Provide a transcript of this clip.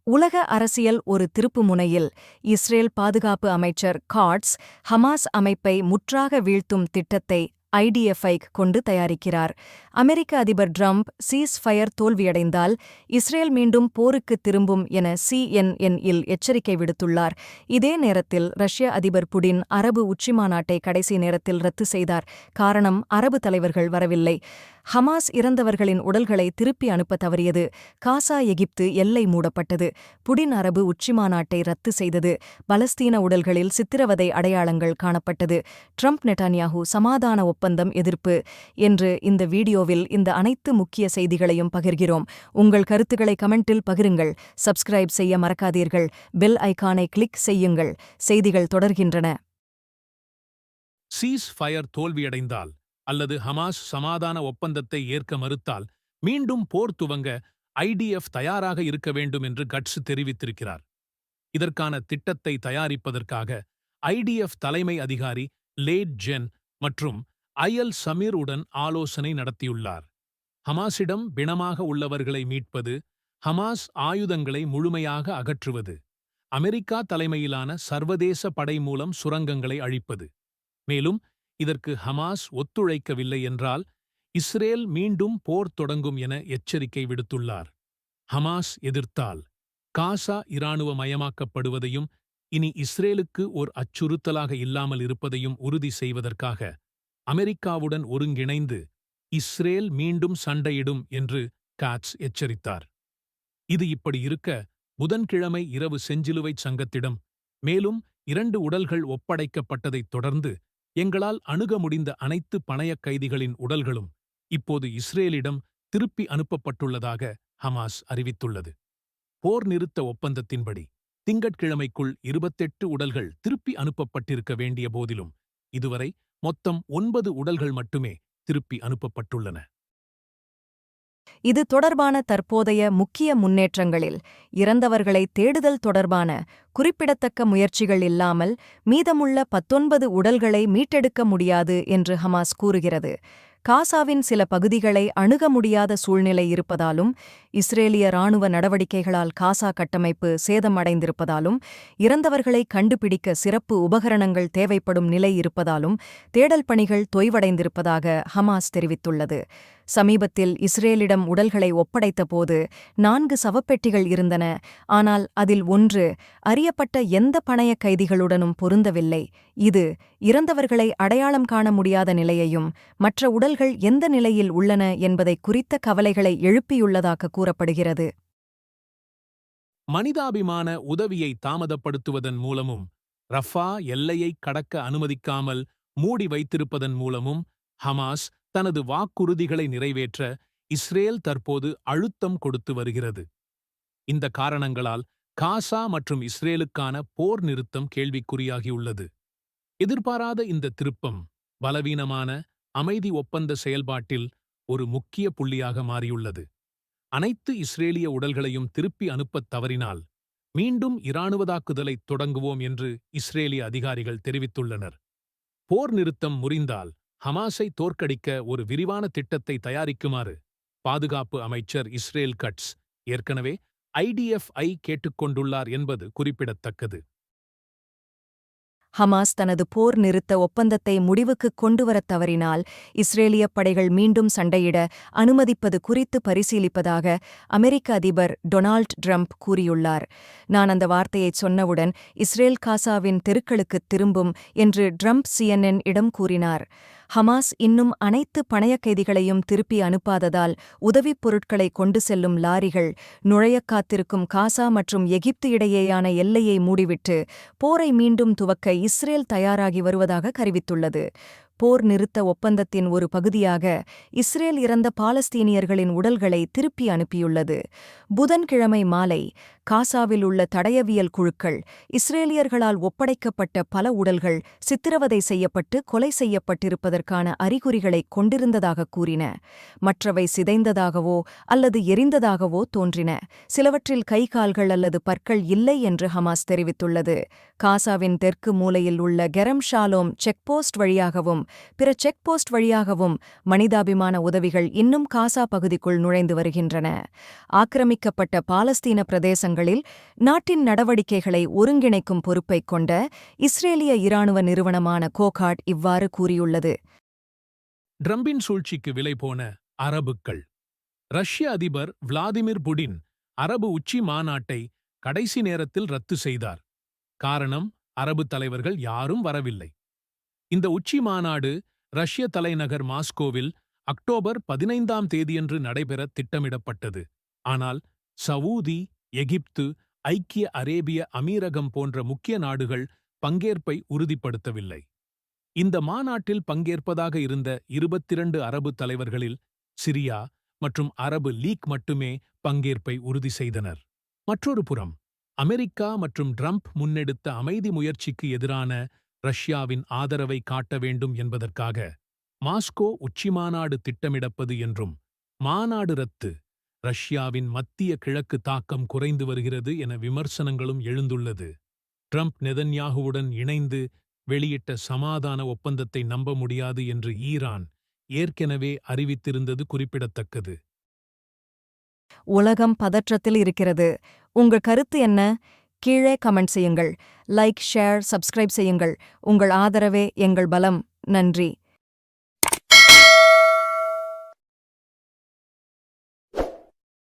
உலக அரசியல் ஒரு திருப்புமுனையில் இஸ்ரேல் பாதுகாப்பு அமைச்சர் காட்ஸ் ஹமாஸ் அமைப்பை முற்றாக வீழ்த்தும் திட்டத்தை ஐடிஎஃப்ஐ கொண்டு தயாரிக்கிறார். அமெரிக்க அதிபர் ட்ரம்ப் சீஸ் ஃபயர் தோல்வியடைந்தால் இஸ்ரேல் மீண்டும் போருக்கு திரும்பும் என CNN-இல் எச்சரிக்கை விடுத்துள்ளார். இதே நேரத்தில் ரஷ்ய அதிபர் புடின் அரபு உச்சிமாநாட்டை கடைசி நேரத்தில் ரத்து செய்தார். காரணம், அரபு தலைவர்கள் வரவில்லை. ஹமாஸ் இறந்தவர்களின் உடல்களை திருப்பி அனுப்ப தவறியது. காசா எகிப்து எல்லை மூடப்பட்டது. புடின் அரபு உச்சிமாநாட்டை ரத்து செய்தது. பலஸ்தீன உடல்களில் சித்திரவதை அடையாளங்கள் காணப்பட்டது. ட்ரம்ப் நெட்டான்யாஹூ சமாதான ஒப்பந்தம் எதிர்ப்பு என்று இந்த வீடியோவில் இந்த அனைத்து முக்கிய செய்திகளையும் பகிர்கிறோம். உங்கள் கருத்துக்களை கமெண்டில் பகிருங்கள். சப்ஸ்கிரைப் செய்ய மறக்காதீர்கள். பெல் ஐகானை கிளிக் செய்யுங்கள். செய்திகள் தொடர்கின்றன. சீஸ் ஃபயர் தோல்வியடைந்தால் அல்லது ஹமாஸ் சமாதான ஒப்பந்தத்தை ஏற்க மறுத்தால் மீண்டும் போர் துவங்க ஐடிஎஃப் தயாராக இருக்க வேண்டும் என்று கட்ஸ் தெரிவித்திருக்கிறார். இதற்கான திட்டத்தை தயாரிப்பதற்காக ஐடிஎஃப் தலைமை அதிகாரி லேட் ஜென் மற்றும் ஐஎல் சமீர் உடன் ஆலோசனை நடத்தியுள்ளார். ஹமாஸிடம் பிணமாக உள்ளவர்களை மீட்பது, ஹமாஸ் ஆயுதங்களை முழுமையாக அகற்றுவது, அமெரிக்கா தலைமையிலான சர்வதேச படை மூலம் சுரங்கங்களை அழிப்பது. மேலும் இதற்கு ஹமாஸ் ஒத்துழைக்கவில்லை என்றால் இஸ்ரேல் மீண்டும் போர் தொடங்கும் என எச்சரிக்கை விடுத்துள்ளார். ஹமாஸ் எதிர்த்தால் காசா இராணுவமயமாக்கப்படுவதையும் இனி இஸ்ரேலுக்கு ஓர் அச்சுறுத்தலாக இல்லாமல் இருப்பதையும் உறுதி செய்வதற்காக அமெரிக்காவுடன் ஒருங்கிணைந்து இஸ்ரேல் மீண்டும் சண்டையிடும் என்று காட்ஸ் எச்சரித்தார். இது இப்படி இருக்க, புதன்கிழமை இரவு செஞ்சிலுவைச் சங்கத்திடம் மேலும் 2 உடல்கள் ஒப்படைக்கப்பட்டதைத் தொடர்ந்து எங்களால் அணுக முடிந்த அனைத்து பணயக் கைதிகளின் உடல்களும் இப்போது இஸ்ரேலிடம் திருப்பி அனுப்பப்பட்டுள்ளதாக ஹமாஸ் அறிவித்துள்ளது. போர் நிறுத்த ஒப்பந்தத்தின்படி திங்கட்கிழமைக்குள் 28 உடல்கள் திருப்பி அனுப்பப்பட்டிருக்க வேண்டிய போதிலும் இதுவரை மொத்தம் 9 உடல்கள் மட்டுமே திருப்பி அனுப்பப்பட்டுள்ளன. இது தொடர்பான தற்போதைய முக்கிய முன்னேற்றங்களில் இறந்தவர்களை தேடுதல் தொடர்பான குறிப்பிடத்தக்க முயற்சிகள் இல்லாமல் மீதமுள்ள 19 உடல்களை மீட்டெடுக்க முடியாது என்று ஹமாஸ் கூறுகிறது. காசாவின் சில பகுதிகளை அணுக முடியாத சூழ்நிலை இருப்பதாலும், இஸ்ரேலிய இராணுவ நடவடிக்கைகளால் காசா கட்டமைப்பு சேதமடைந்திருப்பதாலும், இறந்தவர்களை கண்டுபிடிக்க சிறப்பு உபகரணங்கள் தேவைப்படும் நிலை இருப்பதாலும் தேடல் பணிகள் தொய்வடைந்திருப்பதாக ஹமாஸ் தெரிவித்துள்ளது. சமீபத்தில் இஸ்ரேலிடம் உடல்களை ஒப்படைத்தபோது 4 சவப்பெட்டிகள் இருந்தன. ஆனால் அதில் 1 அறியப்பட்ட எந்த பணய கைதிகளுடனும் பொருந்தவில்லை. இது இறந்தவர்களை அடையாளம் காண முடியாத நிலையையும் மற்ற உடல்கள் எந்த நிலையில் உள்ளன என்பதை குறித்த கவலைகளை எழுப்பியுள்ளதாக கூறப்படுகிறது. மனிதாபிமான உதவியை தாமதப்படுத்துவதன் மூலமும் ரஃபா எல்லையை கடக்க அனுமதிக்காமல் மூடி வைத்திருப்பதன் மூலமும் ஹமாஸ் தனது வாக்குறுதிகளை நிறைவேற்ற இஸ்ரேல் தற்போது அழுத்தம் கொடுத்து வருகிறது. இந்த காரணங்களால் காசா மற்றும் இஸ்ரேலுக்கான போர் நிறுத்தம் கேள்விக்குறியாகியுள்ளது. எதிர்பாராத இந்த திருப்பம் பலவீனமான அமைதி ஒப்பந்த செயல்பாட்டில் ஒரு முக்கிய புள்ளியாக மாறியுள்ளது. அனைத்து இஸ்ரேலிய உடல்களையும் திருப்பி அனுப்பத் தவறினால் மீண்டும் இராணுவ தாக்குதலைத் தொடங்குவோம் என்று இஸ்ரேலிய அதிகாரிகள் தெரிவித்துள்ளனர். போர் நிறுத்தம் முறிந்தால் ஹமாஸை தோற்கடிக்க ஒரு விரிவான திட்டத்தை தயாரிக்குமாறு பாதுகாப்பு அமைச்சர் இஸ்ரேல் கட்ஸ் ஏற்கனவே ஐடிஎஃப்ஐ கேட்டுக்கொண்டுள்ளார் என்பது குறிப்பிடத்தக்கது. ஹமாஸ் தனது போர் நிறுத்த ஒப்பந்தத்தை முடிவுக்கு கொண்டுவரத் தவறினால் இஸ்ரேலிய படைகள் மீண்டும் சண்டையிட அனுமதிப்பது குறித்து பரிசீலிப்பதாக அமெரிக்க அதிபர் டொனால்ட் ட்ரம்ப் கூறியுள்ளார். நான் அந்த வார்த்தையைச் சொன்னவுடன் இஸ்ரேல் காசாவின் தெருக்களுக்குத் திரும்பும் என்று ட்ரம்ப் CNN இடம் கூறினார். ஹமாஸ் இன்னும் அனைத்து பணயக் கைதிகளையும் திருப்பி அனுப்பாததால் உதவிப் பொருட்களை கொண்டு செல்லும் லாரிகள் நுழையக் காத்திருக்கும் காசா மற்றும் எகிப்து இடையேயான எல்லையை மூடிவிட்டு போரை மீண்டும் துவக்க இஸ்ரேல் தயாராகி வருவதாக அறிவித்துள்ளது. போர் நிறுத்த ஒப்பந்தத்தின் ஒரு பகுதியாக இஸ்ரேல் இறந்த பாலஸ்தீனியர்களின் உடல்களை திருப்பி அனுப்பியுள்ளது. புதன்கிழமை மாலை காசாவில் உள்ள தடயவியல் குழுக்கள் இஸ்ரேலியர்களால் ஒப்படைக்கப்பட்ட பல உடல்கள் சித்திரவதை செய்யப்பட்டு கொலை செய்யப்பட்டிருப்பதற்கான அறிகுறிகளை கொண்டிருந்ததாக கூறின. மற்றவை சிதைந்ததாகவோ அல்லது எரிந்ததாகவோ தோன்றின. சிலவற்றில் கை கால்கள் அல்லது பற்கள் இல்லை என்று ஹமாஸ் தெரிவித்துள்ளது. காசாவின் தெற்கு மூலையில் உள்ள கெரம் ஷாலோம் செக்போஸ்ட் வழியாகவும் பிற செக் போஸ்ட் வழியாகவும் மனிதாபிமான உதவிகள் இன்னும் காசா பகுதிக்குள் நுழைந்து வருகின்றன. ஆக்கிரமிக்கப்பட்ட பாலஸ்தீன பிரதேசங்களில் நாட்டின் நடவடிக்கைகளை ஒருங்கிணைக்கும் பொறுப்பைக் கொண்ட இஸ்ரேலிய இராணுவ நிறுவனமான கோகாட் இவ்வாறு கூறியுள்ளது. ட்ரம்பின் சூழ்ச்சிக்கு விலை போன அரபுக்கள். ரஷ்ய அதிபர் விளாடிமிர் புடின் அரபு உச்சி மாநாட்டை கடைசி நேரத்தில் ரத்து செய்தார். காரணம், அரபு தலைவர்கள் யாரும் வரவில்லை. இந்த உச்சி மாநாடு ரஷ்ய தலைநகர் மாஸ்கோவில் அக்டோபர் 15ஆம் தேதியன்று நடைபெற திட்டமிடப்பட்டது. ஆனால் சவூதி, எகிப்து, ஐக்கிய அரேபிய அமீரகம் போன்ற முக்கிய நாடுகள் பங்கேற்பை உறுதிப்படுத்தவில்லை. இந்த மாநாட்டில் பங்கேற்பதாக இருந்த 22 அரபு தலைவர்களில் சிரியா மற்றும் அரபு லீக் மட்டுமே பங்கேற்பை உறுதி செய்தனர். மற்றொரு புறம், அமெரிக்கா மற்றும் ட்ரம்ப் முன்னெடுத்த அமைதி முயற்சிக்கு எதிரான ரஷ்யாவின் ஆதரவை காட்ட வேண்டும் என்பதற்காக மாஸ்கோ உச்சிமாநாடு திட்டமிடப்பது என்றும், மாநாடு ரத்து, ரஷ்யாவின் மத்திய கிழக்கு தாக்கம் குறைந்து வருகிறது என விமர்சனங்களும் எழுந்துள்ளது. ட்ரம்ப் நெதன்யாகுவுடன் இணைந்து வெளியிட்ட சமாதான ஒப்பந்தத்தை நம்ப முடியாது என்று ஈரான் ஏற்கனவே அறிவித்திருந்தது குறிப்பிடத்தக்கது. உலகம் பதற்றத்தில் இருக்கிறது. உங்கள் கருத்து என்ன? கீழே கமெண்ட் செய்யுங்கள். லைக், ஷேர், சப்ஸ்கிரைப் செய்யுங்கள். உங்கள் ஆதரவே எங்கள் பலம். நன்றி.